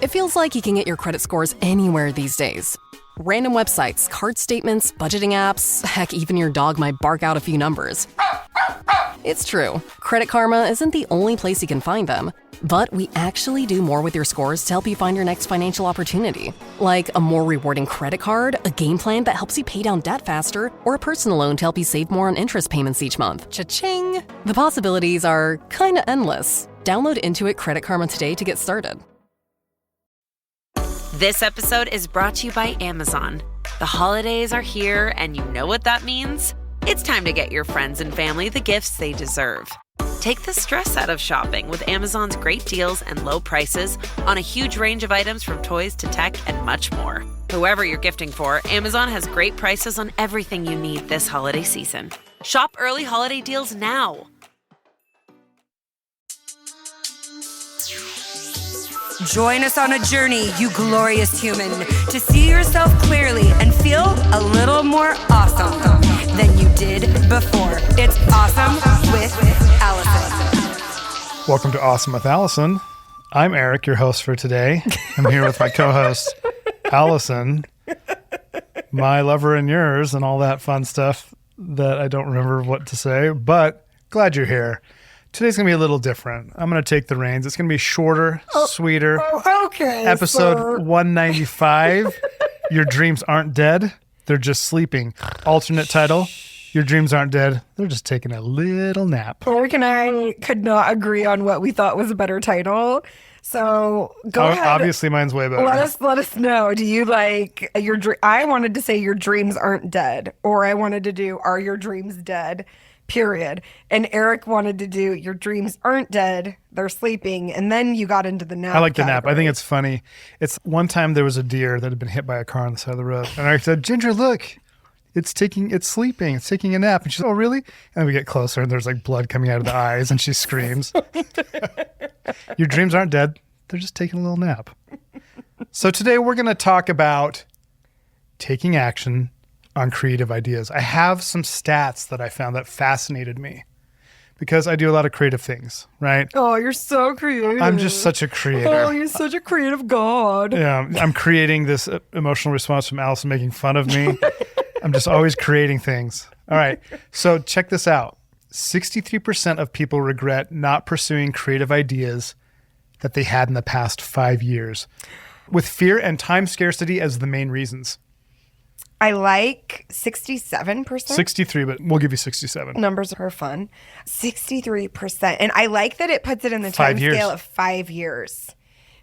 It feels like you can get your credit scores anywhere these days. Random websites, card statements, budgeting apps, heck, even your dog might bark out a few numbers. It's true. Credit Karma isn't the only place you can find them. But we actually do more with your scores to help you find your next financial opportunity. Like a more rewarding credit card, a game plan that helps you pay down debt faster, or a personal loan to help you save more on interest payments each month. Cha-ching! The possibilities are kinda endless. Download Intuit Credit Karma today to get started. This episode is brought to you by Amazon. The holidays are here, and you know what that means. It's time to get your friends and family the gifts they deserve. Take the stress out of shopping with Amazon's great deals and low prices on a huge range of items from toys to tech and much more. Whoever you're gifting for, Amazon has great prices on everything you need this holiday season. Shop early holiday deals now. Join us on a journey, you glorious human, to see yourself clearly and feel a little more awesome than you did before. It's Awesome with Alison. Welcome to Awesome with Alison. I'm Eric, your host for today. I'm here with my co-host, Alison, my lover and yours, and all that fun stuff that I don't remember what to say, but glad you're here. Today's going to be a little different. I'm going to take the reins. It's going to be shorter, sweeter. Okay. Episode 195, Your Dreams Aren't Dead. They're Just Sleeping. Alternate title, Your Dreams Aren't Dead. They're just taking a little nap. Eric and I could not agree on what we thought was a better title. So go ahead. Obviously, mine's way better. Let us know. Do you like your dream? I wanted to say Your Dreams Aren't Dead, or I wanted to do Are Your Dreams Dead? Period. And Eric wanted to do Your Dreams Aren't Dead, They're Sleeping. And then you got into the nap. I like the category. nap. I think it's funny. It's one time there was a deer that had been hit by a car on the side of the road. And I said, Ginger, look, it's sleeping. It's taking a nap. And she said, oh, really? And we get closer and there's like blood coming out of the eyes and she screams. Your dreams aren't dead. They're just taking a little nap. So today we're going to talk about taking action on creative ideas. I have some stats that I found that fascinated me because I do a lot of creative things, right? Oh, you're so creative. I'm just such a creator. Oh, you're such a creative god. Yeah, I'm creating this emotional response from Alison making fun of me. I'm just always creating things. All right, so check this out. 63% of people regret not pursuing creative ideas that they had in the past 5 years, with fear and time scarcity as the main reasons. I like 67%. 63, but we'll give you 67. Numbers are fun. 63%. And I like that it puts it in the time scale of 5 years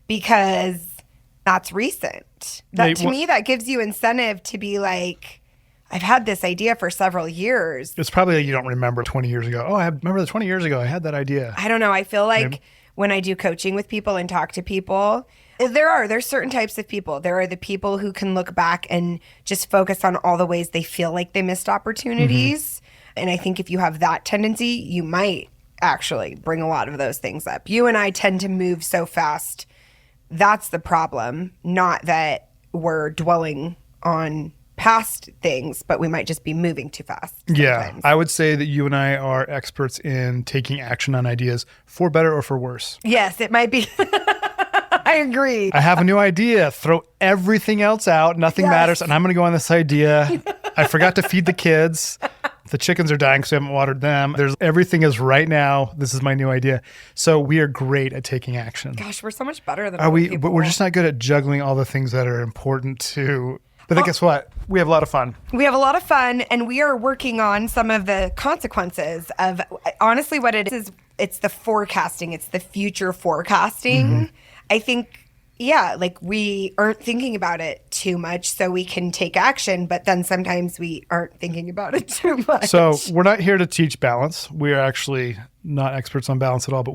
because that's recent. To me, that gives you incentive to be like, I've had this idea for several years. It's probably like you don't remember 20 years ago. Oh, I remember the 20 years ago I had that idea. I don't know. I feel like when I do coaching with people and talk to people, there's certain types of people. There are the people who can look back and just focus on all the ways they feel like they missed opportunities. Mm-hmm. And I think if you have that tendency, you might actually bring a lot of those things up. You and I tend to move so fast. That's the problem. Not that we're dwelling on past things, but we might just be moving too fast sometimes. Yeah, I would say that you and I are experts in taking action on ideas for better or for worse. Yes, it might be. I agree. I have a new idea. Throw everything else out. Nothing matters. And I'm going to go on this idea. I forgot to feed the kids. The chickens are dying because we haven't watered them. Everything is right now. This is my new idea. So we are great at taking action. Gosh, we're so much better than people. But we're just not good at juggling all the things that are important to. But then guess what? We have a lot of fun. We have a lot of fun, and we are working on some of the consequences of, honestly, what it is, it's the forecasting. It's the future forecasting. Mm-hmm. I think, like we aren't thinking about it too much so we can take action, but then sometimes we aren't thinking about it too much. So we're not here to teach balance. We are actually not experts on balance at all, but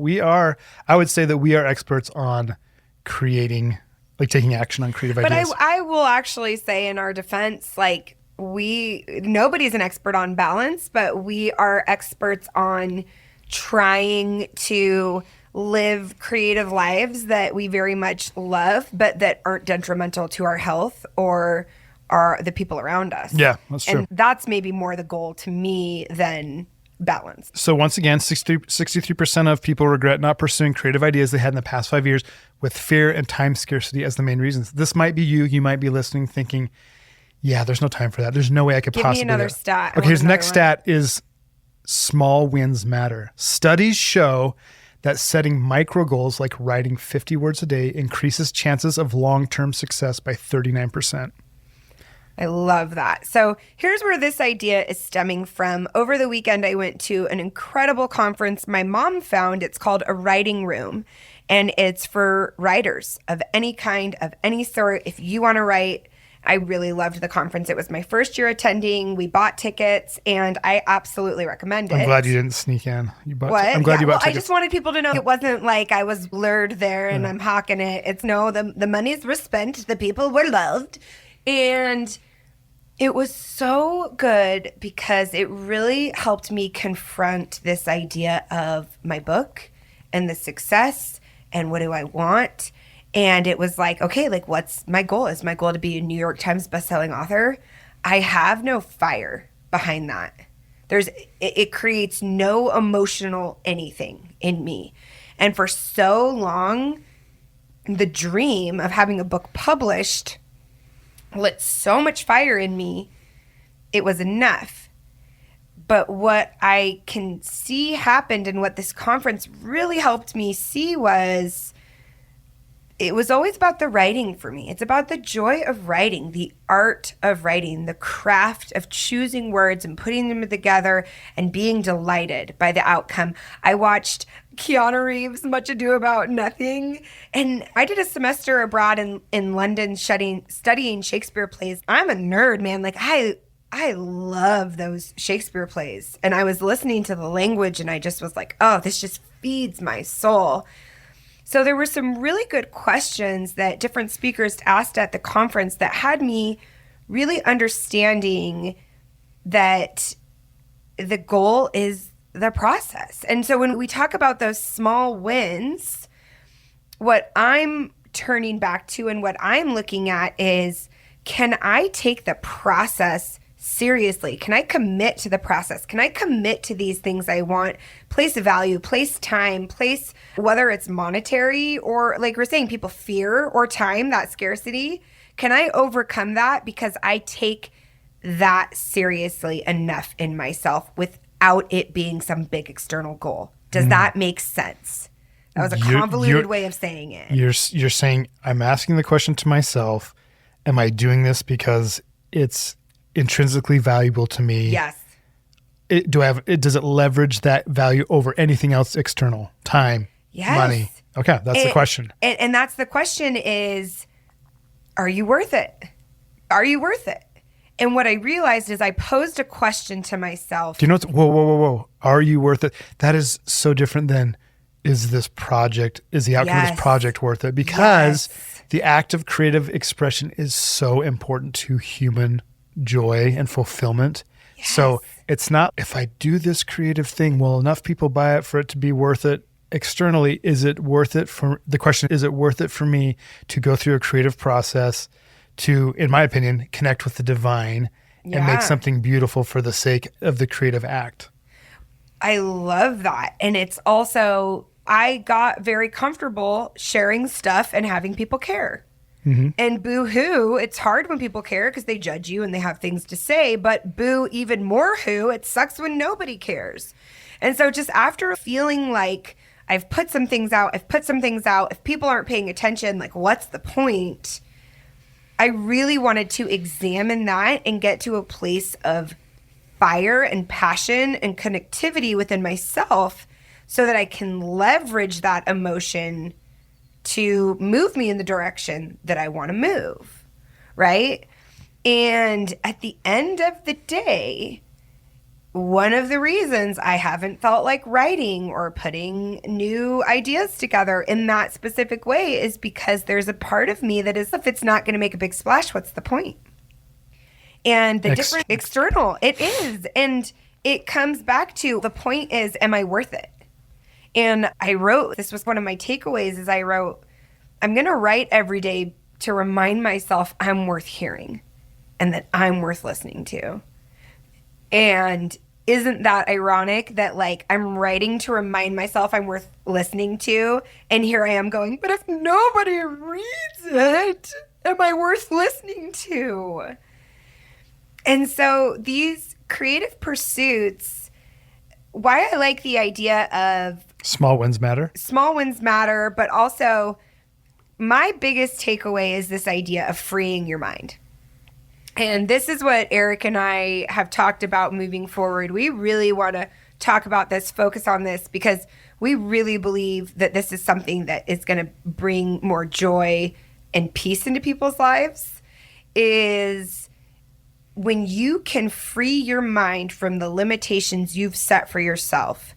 I would say that we are experts on creating, like taking action on creative ideas. But I will actually say in our defense, like nobody's an expert on balance, but we are experts on trying to live creative lives that we very much love, but that aren't detrimental to our health or the people around us. Yeah, that's true. And that's maybe more the goal to me than balance. So once again, 63% of people regret not pursuing creative ideas they had in the past 5 years with fear and time scarcity as the main reasons. This might be you. You might be listening thinking, yeah, there's no time for that. There's no way I could Give possibly me another do it. stat. Okay, his next stat is small wins matter. Studies show that setting micro goals like writing 50 words a day increases chances of long-term success by 39%. I love that. So here's where this idea is stemming from. Over the weekend, I went to an incredible conference my mom found. It's called A Writing Room, and it's for writers of any kind, of any sort. If you want to write, I really loved the conference. It was my first year attending. We bought tickets, and I absolutely recommend it. I'm glad you didn't sneak in. What? I'm glad you bought tickets. I just wanted people to know it wasn't like I was lured there and I'm hawking it. It's no, the monies were spent. The people were loved. And it was so good because it really helped me confront this idea of my book and the success and what do I want. And it was like, okay, like what's my goal? Is my goal to be a New York Times bestselling author? I have no fire behind that. It creates no emotional anything in me. And for so long, the dream of having a book published lit so much fire in me, it was enough. But what I can see happened and what this conference really helped me see was it was always about the writing for me. It's about the joy of writing, the art of writing, the craft of choosing words and putting them together and being delighted by the outcome. I watched Keanu Reeves' Much Ado About Nothing, and I did a semester abroad in London studying Shakespeare plays. I'm a nerd, man. Like I love those Shakespeare plays. And I was listening to the language and I just was like, oh, this just feeds my soul. So there were some really good questions that different speakers asked at the conference that had me really understanding that the goal is the process. And so when we talk about those small wins, what I'm turning back to and what I'm looking at is, can I take the process seriously? Can I commit to the process? Can I commit to these things I want? Place value, place time, place whether it's monetary or like we're saying, people fear or time, that scarcity. Can I overcome that because I take that seriously enough in myself without it being some big external goal? Does that make sense? That was a convoluted way of saying it. You're saying, I'm asking the question to myself, am I doing this because it's intrinsically valuable to me? Yes. Does it leverage that value over anything else external? Time, money. Okay, that's the question. And that's the question is, are you worth it? Are you worth it? And what I realized is I posed a question to myself. Do you know what's, whoa. Are you worth it? That is so different than, is the outcome of this project worth it? Because the act of creative expression is so important to human joy and fulfillment. Yes. So it's not, if I do this creative thing, will enough people buy it for it to be worth it? Externally, is it worth it is it worth it for me to go through a creative process to, in my opinion, connect with the divine and make something beautiful for the sake of the creative act? I love that. And it's also, I got very comfortable sharing stuff and having people care. Mm-hmm. And boo-hoo, it's hard when people care because they judge you and they have things to say, but boo even more hoo, it sucks when nobody cares. And so just after feeling like I've put some things out, if people aren't paying attention, like what's the point? I really wanted to examine that and get to a place of fire and passion and connectivity within myself so that I can leverage that emotion to move me in the direction that I want to move, right? And at the end of the day, one of the reasons I haven't felt like writing or putting new ideas together in that specific way is because there's a part of me that is, if it's not going to make a big splash, what's the point? And the different external, it is. And it comes back to the point is, am I worth it? And I wrote, this was one of my takeaways, is I wrote, I'm going to write every day to remind myself I'm worth hearing and that I'm worth listening to. And isn't that ironic that like I'm writing to remind myself I'm worth listening to, and here I am going, but if nobody reads it, am I worth listening to? And so these creative pursuits, why I like the idea of small wins matter, but also my biggest takeaway is this idea of freeing your mind. And this is what Eric and I have talked about moving forward. We really want to talk about this, focus on this, because we really believe that this is something that is going to bring more joy and peace into people's lives, is when you can free your mind from the limitations you've set for yourself,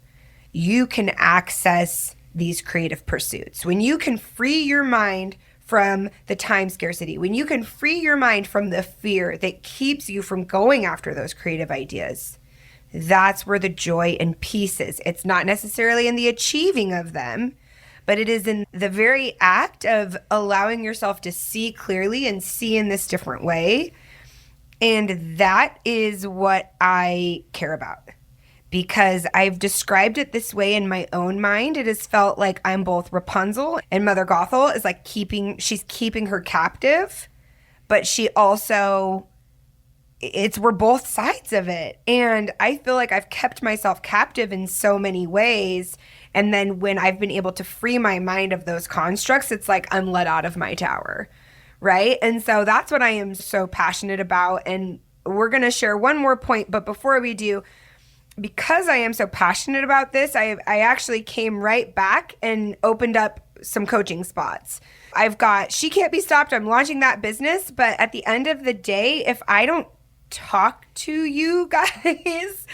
you can access these creative pursuits. When you can free your mind from the time scarcity, when you can free your mind from the fear that keeps you from going after those creative ideas, that's where the joy and peace is. It's not necessarily in the achieving of them, but it is in the very act of allowing yourself to see clearly and see in this different way. And that is what I care about. Because I've described it this way in my own mind. It has felt like I'm both Rapunzel and Mother Gothel is like she's keeping her captive, but she also, we're both sides of it. And I feel like I've kept myself captive in so many ways. And then when I've been able to free my mind of those constructs, it's like I'm let out of my tower, right? And so that's what I am so passionate about. And we're going to share one more point, but before we do, because I am so passionate about this, I actually came right back and opened up some coaching spots. I've got She Can't Be Stopped. I'm launching that business. But at the end of the day, if I don't talk to you guys,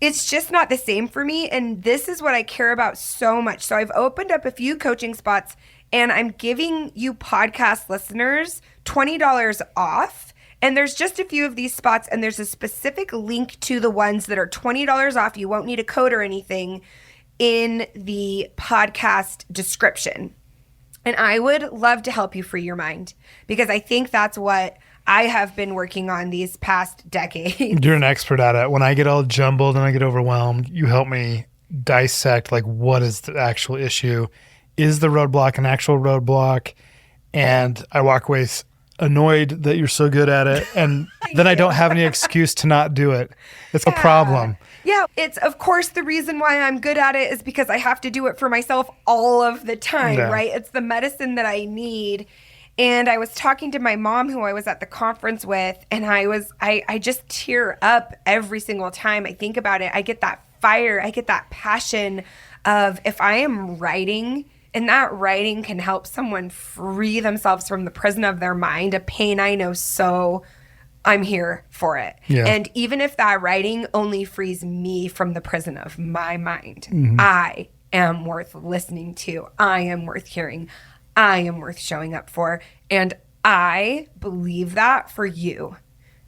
it's just not the same for me. And this is what I care about so much. So I've opened up a few coaching spots, and I'm giving you podcast listeners $20 off. And there's just a few of these spots, and there's a specific link to the ones that are $20 off. You won't need a code or anything in the podcast description. And I would love to help you free your mind, because I think that's what I have been working on these past decades. You're an expert at it. When I get all jumbled and I get overwhelmed, you help me dissect, like, what is the actual issue? Is the roadblock an actual roadblock? And I walk away annoyed that you're so good at it, and then I don't have any excuse to not do it. It's a problem. Yeah, it's of course the reason why I'm good at it is because I have to do it for myself all of the time, right? It's the medicine that I need. And I was talking to my mom, who I was at the conference with, and I just tear up every single time I think about it. I get that fire, I get that passion of, if I am writing, and that writing can help someone free themselves from the prison of their mind, a pain I know so, I'm here for it. Yeah. And even if that writing only frees me from the prison of my mind, I am worth listening to. I am worth hearing. I am worth showing up for. And I believe that for you.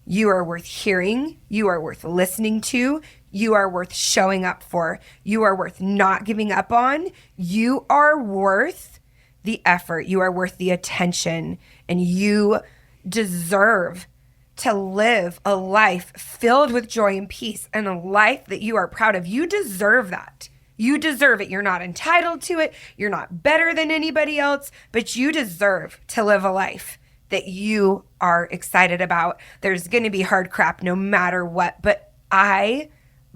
You are worth hearing. You are worth listening to. You are worth showing up for. You are worth not giving up on. You are worth the effort. You are worth the attention. And you deserve to live a life filled with joy and peace, and a life that you are proud of. You deserve that. You deserve it. You're not entitled to it. You're not better than anybody else, but you deserve to live a life that you are excited about. There's going to be hard crap no matter what, but I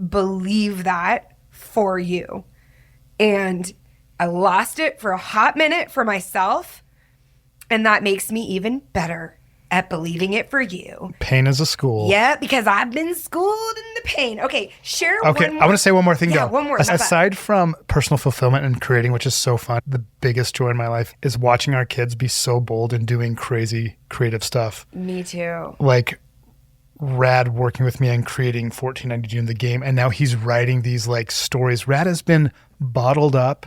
believe that for you. And I lost it for a hot minute for myself, and that makes me even better at believing it for you. Pain is a school. Yeah, because I've been schooled in the pain. Okay, share Okay, one more. I want to say one more thing, Yeah, though. one more. Aside from personal fulfillment and creating, which is so fun, the biggest joy in my life is watching our kids be so bold and doing crazy creative stuff. Me too. Like Rad working with me on creating 1492 in the game, and now he's writing these like stories. Rad has been bottled up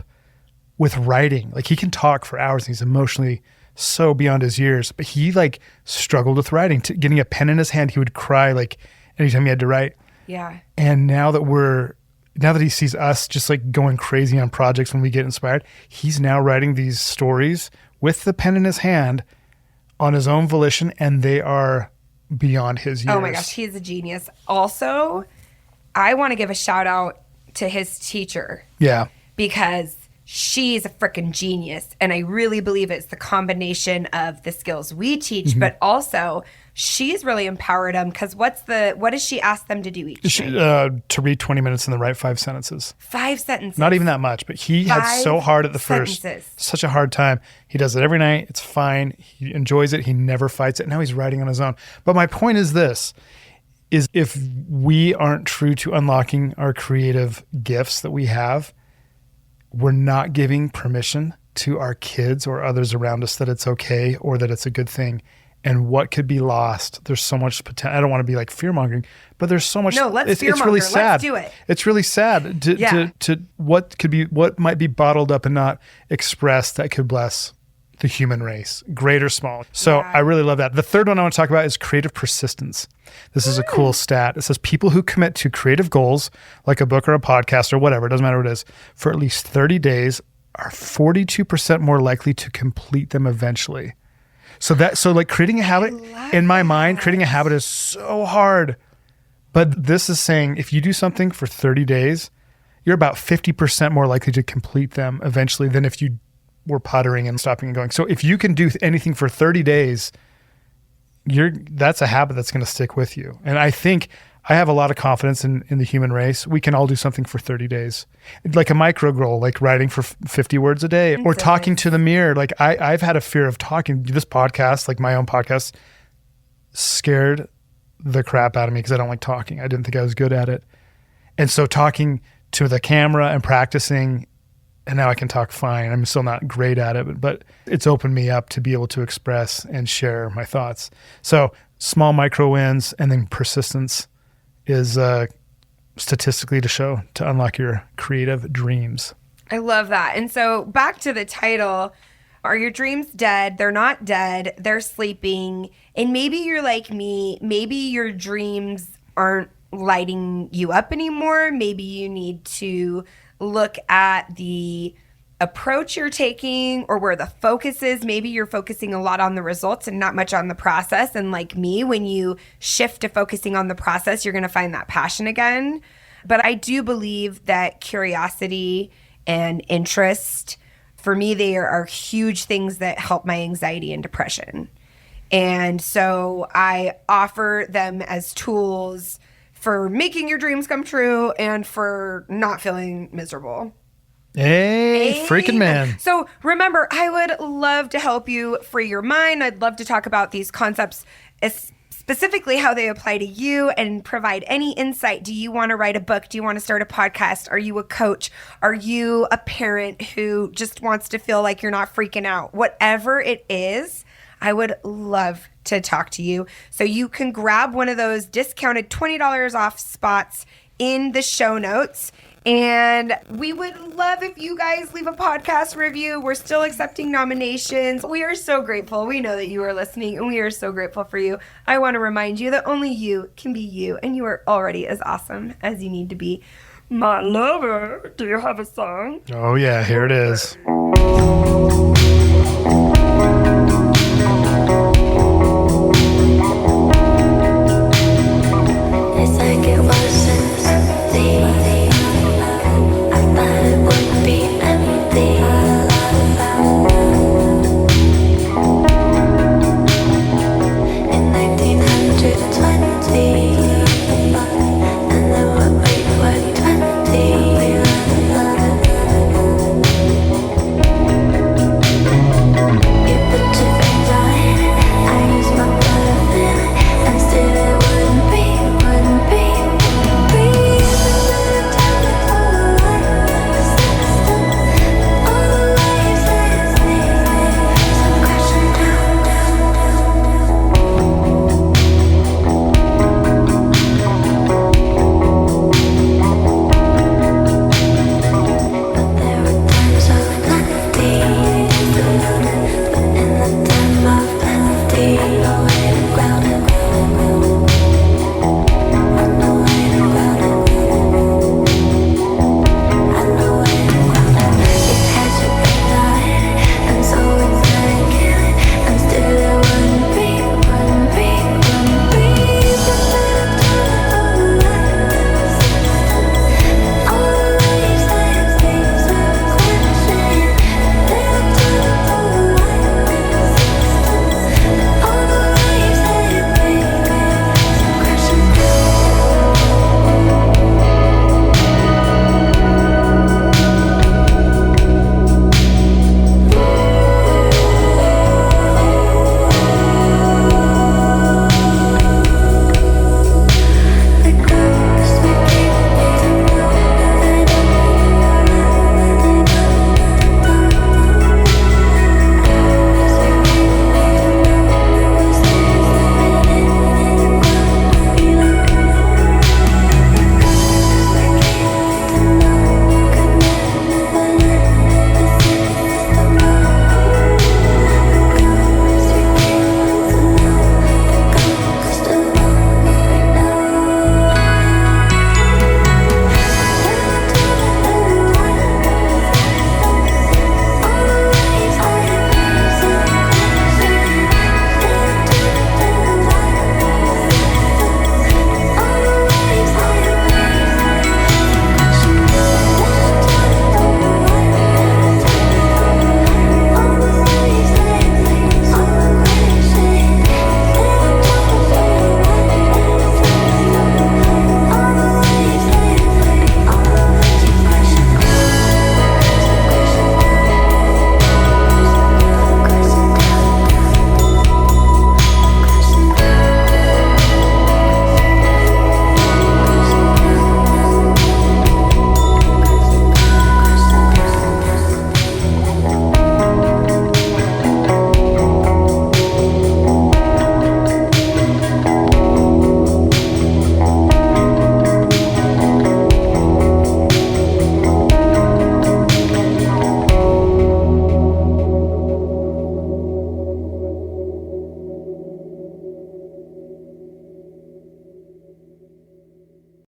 with writing. Like, he can talk for hours, and he's emotionally so beyond his years, but he like struggled with writing. Getting a pen in his hand, he would cry like anytime he had to write. Yeah. And now that he sees us just like going crazy on projects when we get inspired, he's now writing these stories with the pen in his hand on his own volition, and they are beyond his years. Oh my gosh, he's a genius. Also, I want to give a shout out to his teacher. Yeah. Because she's a freaking genius. And I really believe it's the combination of the skills we teach, but also she's really empowered them. Because what does she ask them to do each night? To read 20 minutes and then write 5 sentences. 5 sentences. Not even that much, but he had so hard at the first. Such a hard time. He does it every night. It's fine. He enjoys it. He never fights it. Now he's writing on his own. But my point is this, is if we aren't true to unlocking our creative gifts that we have, we're not giving permission to our kids or others around us that it's okay or that it's a good thing. And what could be lost? There's so much potential. I don't want to be like fear-mongering, but there's so much. No, let's fear-monger. It's really sad. Let's do it. It's really sad to what might be bottled up and not expressed that could bless the human race, great or small. So I really love that. The third one I want to talk about is creative persistence. This is a cool stat. It says people who commit to creative goals, like a book or a podcast or whatever, it doesn't matter what it is, for at least 30 days are 42% more likely to complete them eventually. So like creating a habit, in my mind, creating a habit is so hard. But this is saying if you do something for 30 days, you're about 50% more likely to complete them eventually than if you were puttering and stopping and going. So if you can do anything for 30 days, that's a habit that's going to stick with you. And I think I have a lot of confidence in the human race. We can all do something for 30 days. Like a micro goal, like writing for 50 words a day or talking to the mirror. Like I've had a fear of talking. This podcast, like my own podcast, scared the crap out of me because I don't like talking. I didn't think I was good at it. And so talking to the camera and practicing, and now I can talk fine. I'm still not great at it, but it's opened me up to be able to express and share my thoughts. So small micro wins and then persistence is statistically to unlock your creative dreams. I love that. And so back to the title, are your dreams dead? They're not dead. They're sleeping. And maybe you're like me. Maybe your dreams aren't lighting you up anymore. Maybe you need to look at the approach you're taking or where the focus is. Maybe you're focusing a lot on the results and not much on the process. And like me, when you shift to focusing on the process, you're going to find that passion again. But I do believe that curiosity and interest, for me, they are huge things that help my anxiety and depression. And so I offer them as tools for making your dreams come true and for not feeling miserable. Hey, freaking man. So remember, I would love to help you free your mind. I'd love to talk about these concepts, specifically how they apply to you and provide any insight. Do you want to write a book? Do you want to start a podcast? Are you a coach? Are you a parent who just wants to feel like you're not freaking out? Whatever it is, I would love to talk to you. So you can grab one of those discounted $20 off spots in the show notes. And we would love if you guys leave a podcast review. We're still accepting nominations. We are so grateful. We know that you are listening, and we are so grateful for you. I want to remind you that only you can be you, and you are already as awesome as you need to be. My lover, do you have a song? Oh, yeah, here it is.